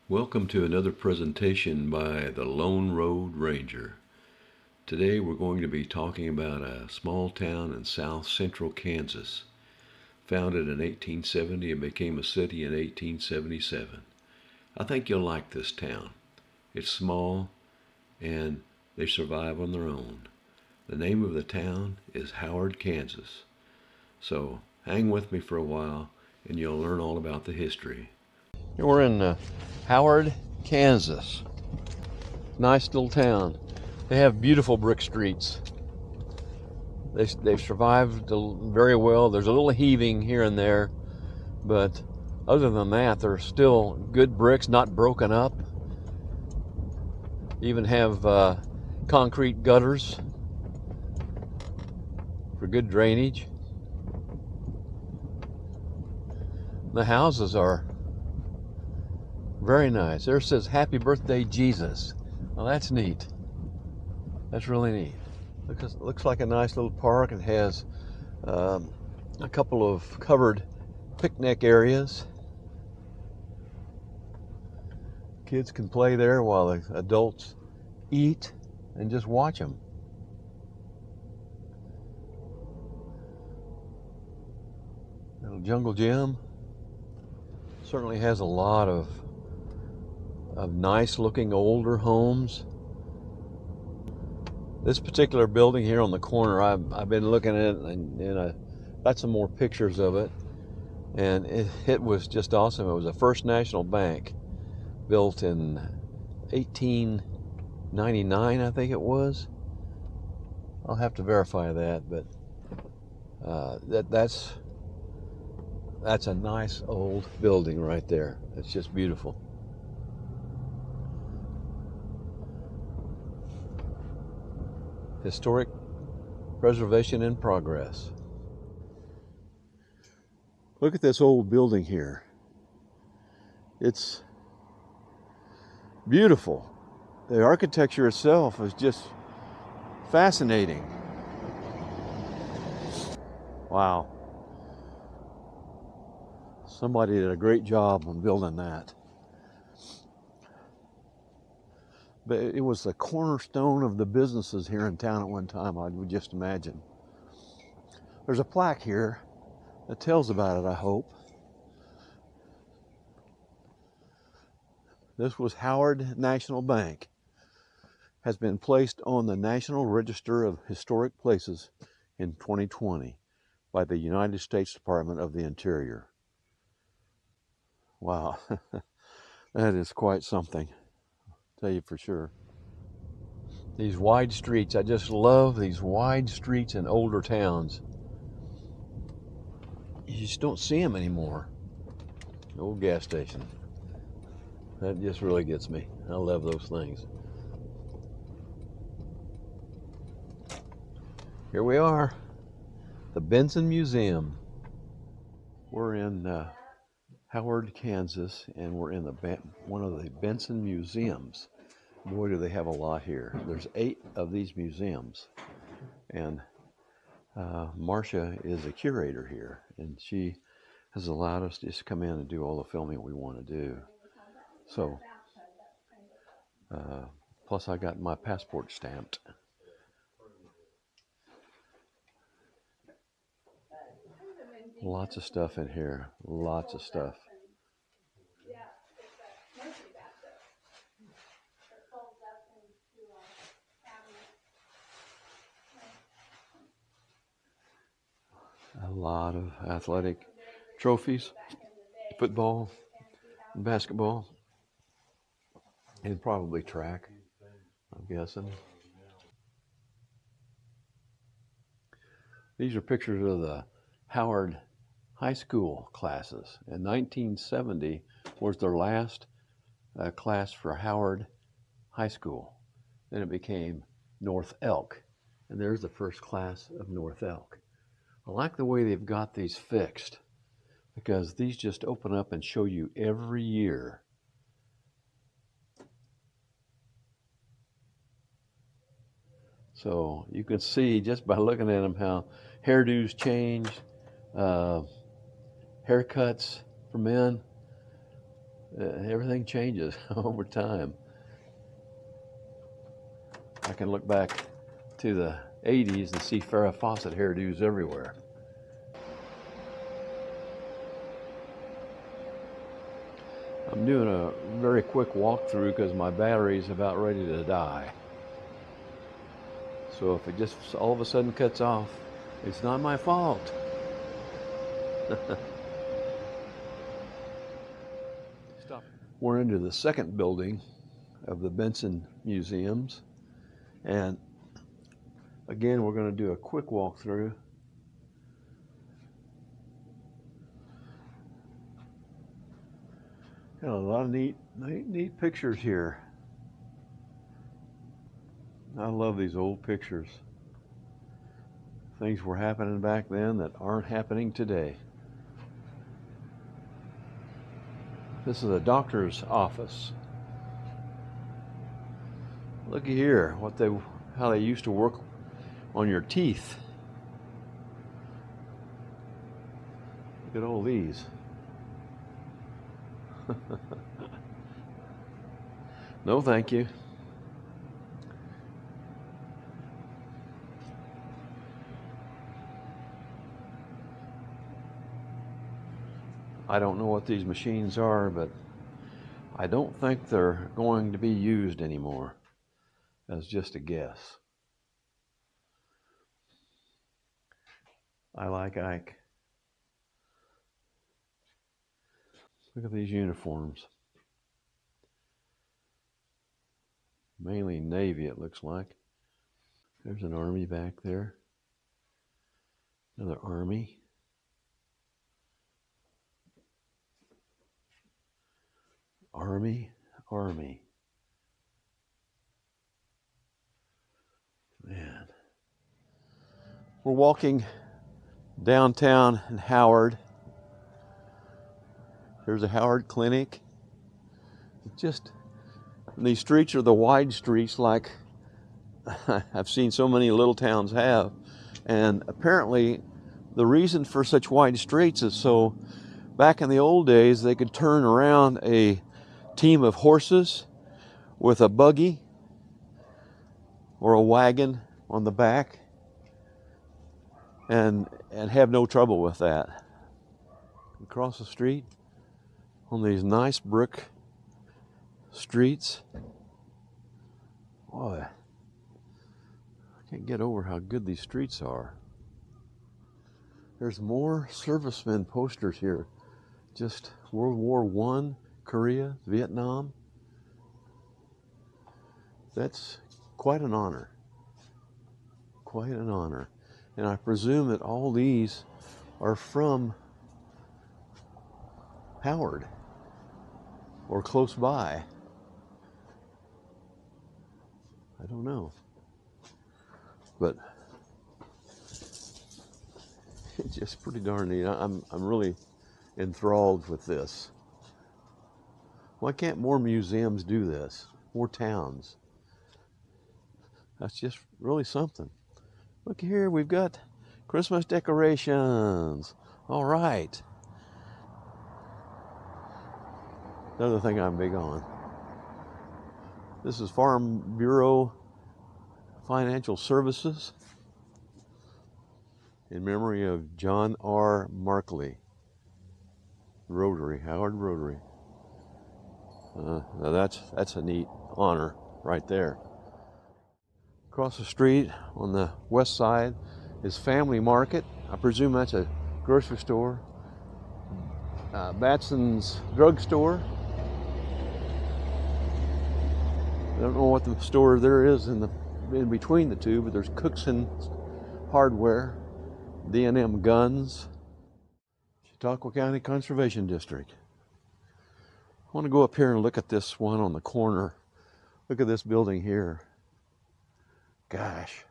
Welcome to another presentation by the Lone Road Ranger. Today we're going to be talking about a small town in south central Kansas. Founded in 1870 and became a city in 1877. I think you'll like this town. It's small and they survive on their own. The name of the town is Howard, Kansas. So hang with me for a while and you'll learn all about the history. We're in Howard, Kansas. Nice little town. They have beautiful brick streets. They've survived very well. There's a little heaving here and there, but other than that, they're still good bricks, not broken up. Even have concrete gutters for good drainage. The houses are very nice. There says "Happy Birthday, Jesus." Well, that's neat. That's really neat. Looks like a nice little park. It has a couple of covered picnic areas. Kids can play there while the adults eat and just watch them. Little jungle gym. Certainly has a lot of nice looking older homes. This particular building here on the corner, I've been looking at it and I got some more pictures of it, and it was just awesome. It was the First National Bank, built in 1899, I think it was. I'll have to verify that, but that's a nice old building right there. It's just beautiful. Historic preservation in progress. Look at this old building here. It's beautiful. The architecture itself is just fascinating. Wow. Somebody did a great job on building that. But it was the cornerstone of the businesses here in town at one time, I would just imagine. There's a plaque here that tells about it, I hope. This was Howard National Bank. Has been placed on the National Register of Historic Places in 2020 by the United States Department of the Interior. Wow, that is quite something. Tell you for sure. These wide streets, I just love these wide streets in older towns. You just don't see them anymore. Old gas station. That just really gets me. I love those things. Here we are, the Benson Museum. We're in Howard, Kansas, and we're in one of the Benson museums. Boy, do they have a lot here. There's 8 of these museums, and Marcia is a curator here, and she has allowed us to just come in and do all the filming we want to do. So, plus I got my passport stamped. Lots of stuff in here, lots of stuff. A lot of athletic trophies, football, basketball, and probably track, I'm guessing. These are pictures of the Howard High School classes. In 1970 was their last class for Howard High School. Then it became North Elk, and there's the first class of North Elk. I like the way they've got these fixed, because these just open up and show you every year. So you can see just by looking at them how hairdos change, haircuts for men. Everything changes over time. I can look back to the 80s and see Farrah Fawcett hairdos everywhere. I'm doing a very quick walkthrough because my battery's about ready to die. So if it just all of a sudden cuts off, it's not my fault. We're into the second building of the Benson museums, and again we're going to do a quick walkthrough. Got a lot of neat pictures here. I love these old pictures. Things were happening back then that aren't happening today. This is a doctor's office. Looky here, how they used to work on your teeth. Look at all these. No, thank you. I don't know what these machines are, but I don't think they're going to be used anymore. That's just a guess. I like Ike. Look at these uniforms. Mainly Navy, it looks like. There's an Army back there. Another Army. Army. Man. We're walking downtown in Howard. There's a Howard Clinic. These streets are the wide streets like I've seen so many little towns have. And apparently the reason for such wide streets is so back in the old days they could turn around a team of horses with a buggy or a wagon on the back and have no trouble with that. Across the street on these nice brick streets. Boy, I can't get over how good these streets are. There's more servicemen posters here. Just World War I, Korea, Vietnam. That's quite an honor. Quite an honor. And I presume that all these are from Howard or close by. I don't know. But it's just pretty darn neat. I'm really enthralled with this. Why can't more museums do this? More towns? That's just really something. Look here, we've got Christmas decorations. All right. Another thing I'm big on. This is Farm Bureau Financial Services in memory of John R. Markley. Rotary, Howard Rotary. Now that's a neat honor right there. Across the street on the west side is Family Market. I presume that's a grocery store. Batson's drugstore. I don't know what the store there is in between the two, but there's Cookson Hardware, D&M Guns, Chautauqua County Conservation District. I want to go up here and look at this one on the corner. Look at this building here. Gosh.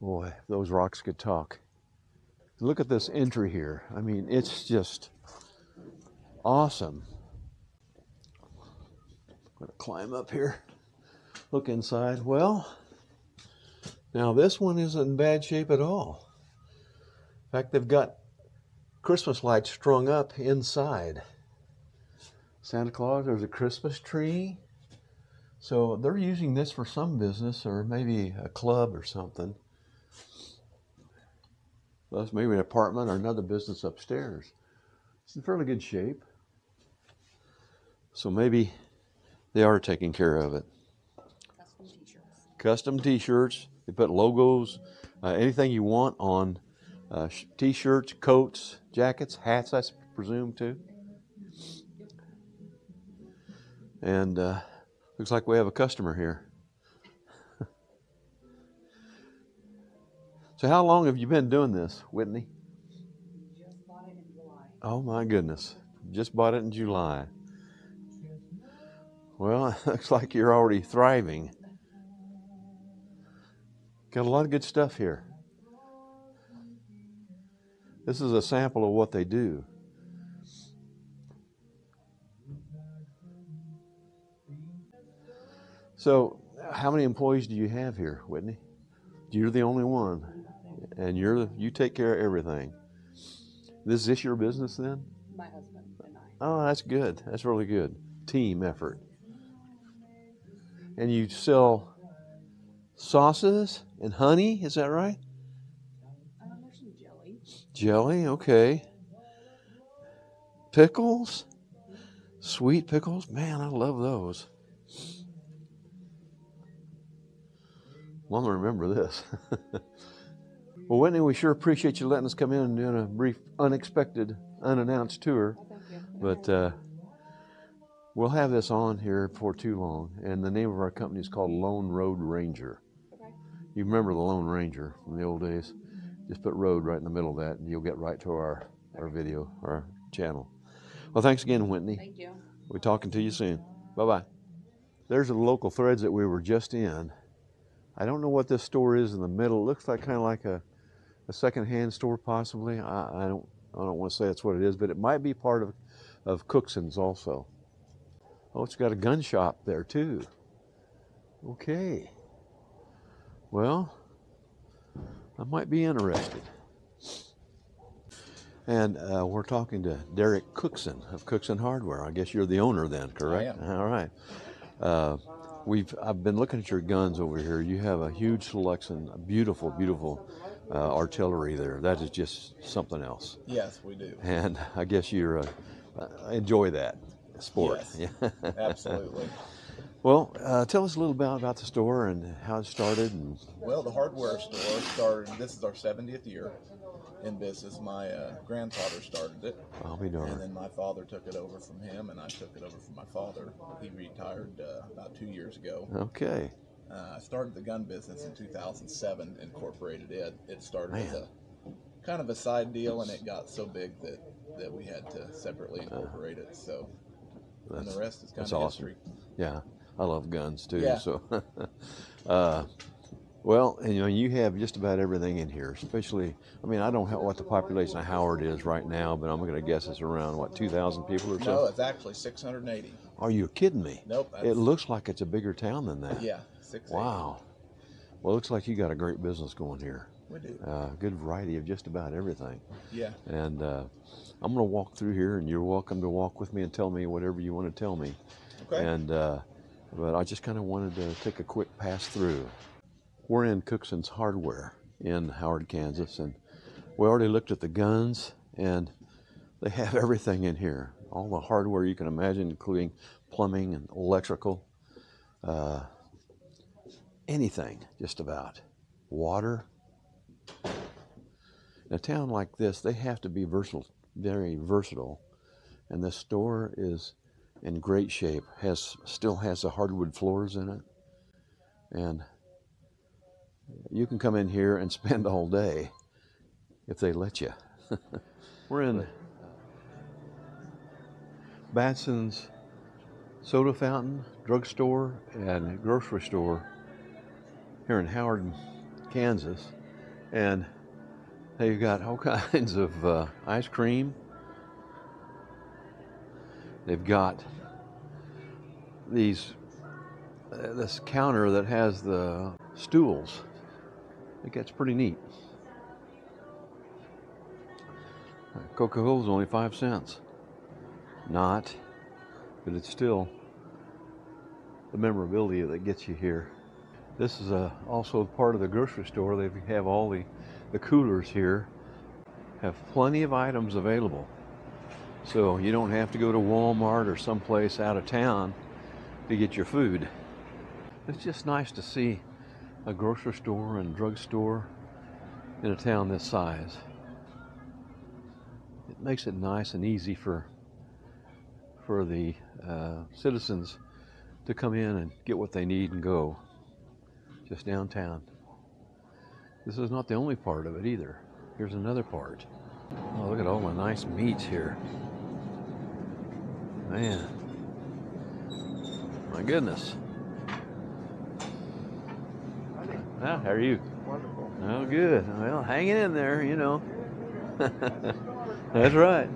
Boy, if those rocks could talk. Look at this entry here. I mean, it's just awesome. I'm going to climb up here, look inside. Well, now this one isn't in bad shape at all. In fact, they've got Christmas lights strung up inside. Santa Claus, there's a Christmas tree. So they're using this for some business or maybe a club or something. Plus maybe an apartment or another business upstairs. It's in fairly good shape. So maybe they are taking care of it. Custom t-shirts. Custom t-shirts. They put logos, anything you want on t-shirts, coats, jackets, hats, I presume too. And looks like we have a customer here. So how long have you been doing this, Whitney? Just bought it in July. Oh my goodness. Just bought it in July. Well, it looks like you're already thriving. Got a lot of good stuff here. This is a sample of what they do. So, how many employees do you have here, Whitney? You're the only one, and you take care of everything. Is this your business then? My husband and I. Oh, that's good. That's really good. Team effort. And you sell sauces and honey, is that right? There's some jelly. Jelly, okay. Pickles? Sweet pickles? Man, I love those. Well, I'm going to remember this. Well, Whitney, we sure appreciate you letting us come in and doing a brief, unexpected, unannounced tour. Oh, thank you. But we'll have this on here before too long. And the name of our company is called Lone Road Ranger. Okay. You remember the Lone Ranger from the old days? Just put road right in the middle of that, and you'll get right to our video, our channel. Well, thanks again, Whitney. Thank you. We'll be talking to you soon. Bye-bye. There's the local threads that we were just in. I don't know what this store is in the middle. It looks like kind of like a second-hand store, possibly. I don't want to say that's what it is, but it might be part of Cookson's also. Oh, it's got a gun shop there too. Okay. Well, I might be interested. And we're talking to Derek Cookson of Cookson Hardware. I guess you're the owner then, correct? I am. All right. I've been looking at your guns over here. You have a huge selection, a beautiful, beautiful artillery there. That is just something else. Yes, we do. And I guess you enjoy that sport. Yes, Yeah. absolutely. Well, tell us a little about the store and how it started. Well, the hardware store started, this is our 70th year in business. My grandfather started it. I'll be darned. And then my father took it over from him, and I took it over from my father. He retired about 2 years ago. Okay. I started the gun business in 2007, incorporated it. It started as a kind of a side deal, and it got so big that we had to separately incorporate it. So, and the rest is kind of awesome. history. Yeah, I love guns too. Yeah. So, well, and you have just about everything in here. Especially, I mean, I don't know what the population of Howard is right now, but I'm going to guess it's around 2,000 people or so. No, it's actually 680. Are you kidding me? Nope. It looks like it's a bigger town than that. Yeah, 680. Wow. Well, it looks like you got a great business going here. We do. Good variety of just about everything. Yeah. And I'm going to walk through here, and you're welcome to walk with me and tell me whatever you want to tell me. Okay. And but I just kind of wanted to take a quick pass through. We're in Cookson's Hardware in Howard, Kansas, and we already looked at the guns, and they have everything in here. All the hardware you can imagine, including plumbing and electrical, anything just about. Water. In a town like this, they have to be versatile, very versatile, and this store is in great shape. Still has the hardwood floors in it, and you can come in here and spend all day if they let you. We're in Batson's soda fountain, drugstore, and grocery store here in Howard, Kansas, and they've got all kinds of ice cream. They've got this counter that has the stools. I think that's pretty neat. Coca-Cola's only 5 cents. Not, but it's still the memorability that gets you here. This is also part of the grocery store. They have all the coolers here. Have plenty of items available. So you don't have to go to Walmart or someplace out of town to get your food. It's just nice to see a grocery store and drugstore in a town this size. It makes it nice and easy for the citizens to come in and get what they need and go just downtown. This is not the only part of it either. Here's another part. Oh, look at all the nice meats here. Man, my goodness. Ah, how are you? Wonderful. Oh, good. Well, hanging in there, you know. That's right.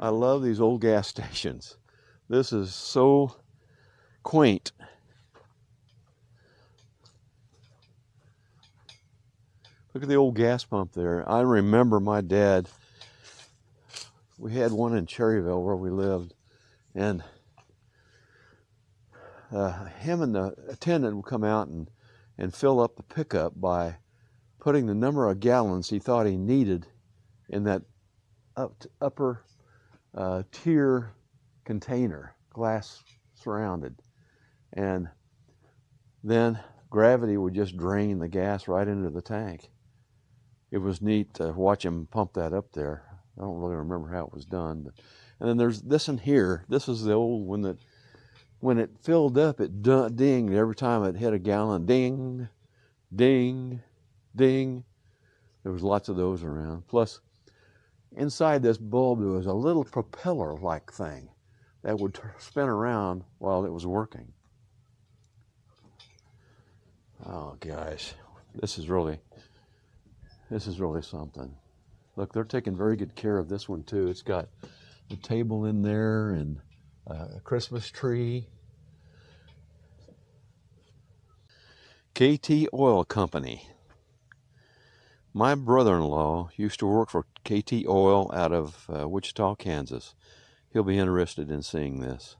I love these old gas stations. This is so quaint. Look at the old gas pump there. I remember my dad, we had one in Cherryville where we lived, and him and the attendant would come out and fill up the pickup by putting the number of gallons he thought he needed in that upper tier container, glass surrounded. And then gravity would just drain the gas right into the tank. It was neat to watch him pump that up there. I don't really remember how it was done. And then there's this in here. This is the old one that when it filled up, it dinged every time it hit a gallon. Ding, ding, ding. There was lots of those around. Plus, inside this bulb, there was a little propeller-like thing that would spin around while it was working. Oh, gosh. This is really something. Look, they're taking very good care of this one, too. It's got a table in there and a Christmas tree. KT Oil Company. My brother-in-law used to work for KT Oil out of Wichita, Kansas. He'll be interested in seeing this.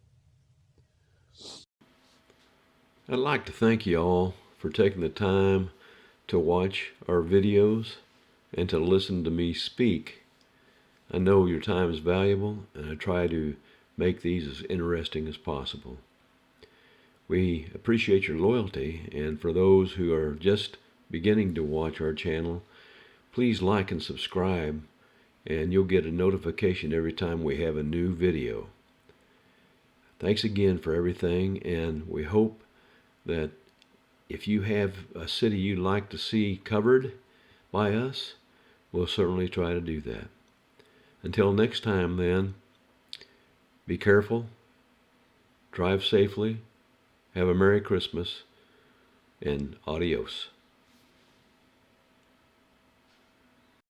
I'd like to thank you all for taking the time to watch our videos and to listen to me speak. I know your time is valuable, and I try to make these as interesting as possible. We appreciate your loyalty, and for those who are just beginning to watch our channel, please like and subscribe, and you'll get a notification every time we have a new video. Thanks again for everything, and we hope that if you have a city you'd like to see covered by us, we'll certainly try to do that. Until next time then, be careful, drive safely, have a Merry Christmas, and adios.